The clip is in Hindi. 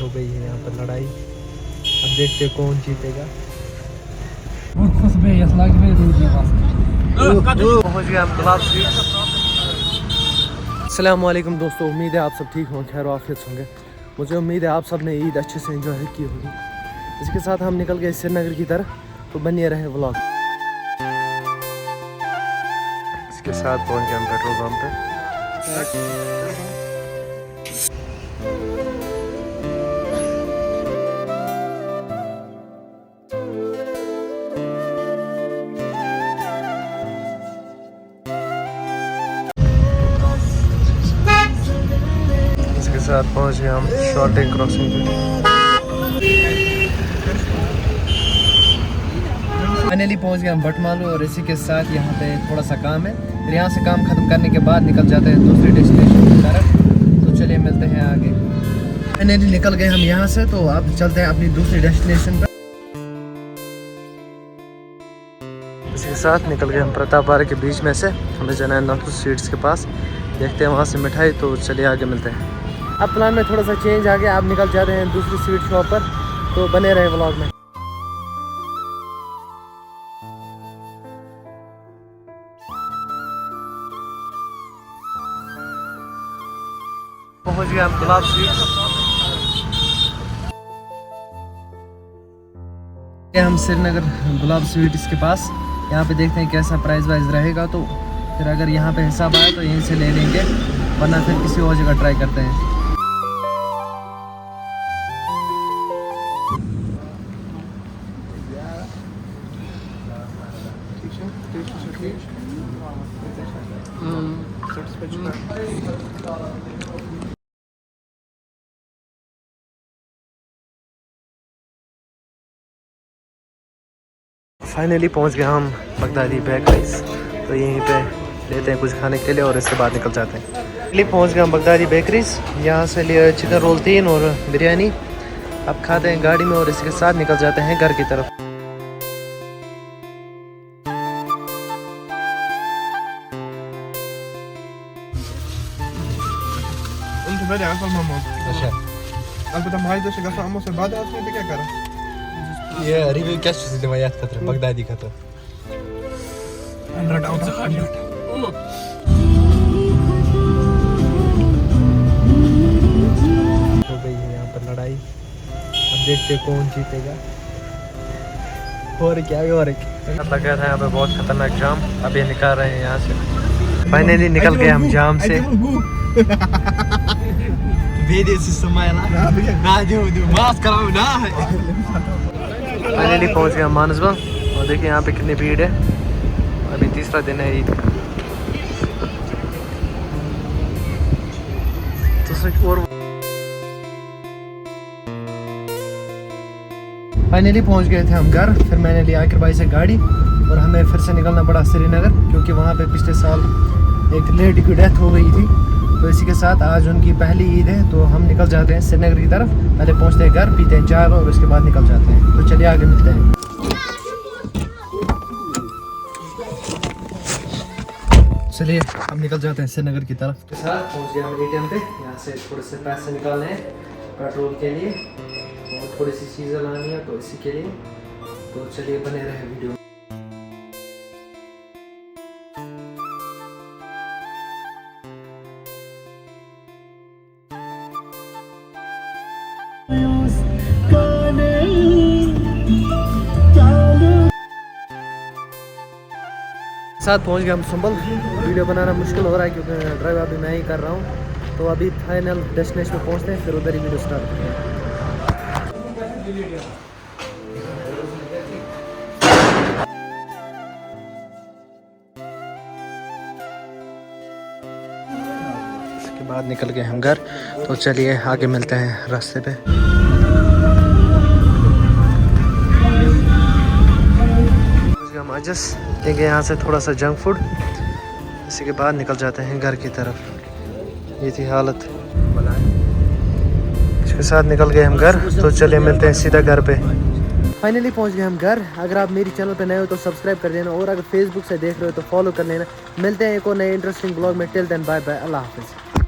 हो गई है यहाँ पर लड़ाई। अब देखते हैं कौन जीतेगा। पहुँच गया हम गुलाब स्वीट्स। अस्सलाम वालेकुम दोस्तों, उम्मीद है आप सब ठीक होंगे, खैर आफियत से होंगे। मुझे उम्मीद है आप सब ने ईद अच्छे से एंजॉय की होगी। इसके साथ हम निकल गए श्रीनगर की तरफ, तो बने रहे व्लॉग। इसके साथ पहुँच गए हम पेट्रोल पंप पे। इसके साथ पहुँच गए हम शॉर्टिंग क्रॉसिंग पे। फाइनली पहुँच गए हम बटमालू, और इसी के साथ यहाँ पे थोड़ा सा काम है। फिर यहाँ से काम ख़त्म करने के बाद निकल जाते हैं दूसरी डेस्टिनेशन की तरफ। तो चलिए मिलते हैं आगे। फाइनली निकल गए हम यहाँ से, तो अब चलते हैं अपनी दूसरी डेस्टिनेशन पर। इसके साथ निकल गए हम प्रताप बाग के बीच में से। हमें जाना है नफूस स्वीट्स के पास, देखते हैं वहाँ से मिठाई। तो चलिए आगे मिलते हैं। अब प्लान में थोड़ा सा चेंज आ गया, अब निकल जाते हैं दूसरी स्वीट शॉप पर। तो बने रहे व्लॉग में। पहुंच गए हम गुलाब स्वीट्स। हम श्रीनगर गुलाब स्वीट्स के पास। यहाँ पे देखते हैं कैसा प्राइस वाइज रहेगा, तो फिर अगर यहाँ पे हिसाब आए तो यहीं से ले लेंगे, वरना फिर किसी और जगह ट्राई करते हैं। फाइनली पहुंच गए हम बगदादी बेकरीज। तो यहीं पे लेते हैं कुछ खाने के लिए और इसके बाद निकल जाते हैं। फाइनली पहुंच गए हम बगदादी बेकरीज। यहाँ से लिए चिकन रोल 3 और बिरयानी। अब खाते हैं गाड़ी में और इसके साथ निकल जाते हैं घर की तरफ। ये रिव्यू क्या चीज़ है याद खतरे बगदादी खतरे 100 आउट ऑफ 100 हो गई है यहाँ पर लड़ाई। अब देखते हैं कौन जीतेगा। और क्या लगा था यहाँ पे बहुत खतरनाक जाम। अब ये निकाल रहे हैं यहाँ से। फाइनली निकल गए हम जाम से। फाइनली पहुंच गया मानसबल, और देखिए यहाँ पे कितनी भीड़ है। अभी तीसरा दिन है ईद। तो फाइनली पहुंच गए थे हम घर। फिर मैंने लिया आकिर भाई से गाड़ी, और हमें फिर से निकलना पड़ा श्रीनगर, क्योंकि वहाँ पे पिछले साल एक लेडी की डेथ हो गई थी। तो इसी के साथ आज उनकी पहली ईद है, तो हम निकल जाते हैं श्रीनगर की तरफ। पहले पहुंचते हैं घर, पीते हैं चाय और उसके बाद निकल जाते हैं। तो चलिए आगे मिलते हैं। चलिए अब निकल जाते हैं श्रीनगर की तरफ। के साथ पहुंच गए हम ATM पे। यहाँ से थोड़े से पैसे निकालने हैं पेट्रोल के लिए, और थोड़ी सी चीज़ें लानी है तो इसी के लिए। तो चलिए बने रहे वीडियो। साथ पहुंच गए हम संभल। वीडियो बनाना मुश्किल हो रहा है क्योंकि ड्राइव अभी मैं ही कर रहा हूं। तो अभी फाइनल डेस्टिनेशन पे पहुंचते हैं, फिर उधर ही वीडियो स्टार्ट करते हैं। इसके बाद निकल गए हम घर। तो चलिए आगे मिलते हैं रास्ते पे। जस्ट लेंगे यहाँ से थोड़ा सा जंक फूड, इसी के बाद निकल जाते हैं घर की तरफ। ये थी हालत। इसके साथ निकल गए हम घर। तो चलिए मिलते हैं सीधा घर पे। फाइनली पहुंच गए हम घर। अगर आप मेरी चैनल पे नए हो तो सब्सक्राइब कर देना, और अगर फेसबुक से देख रहे हो तो फॉलो कर लेना। मिलते हैं एक और नए इंटरेस्टिंग ब्लॉग में। टिल देन बाय बाय, अल्लाह हाफिज़।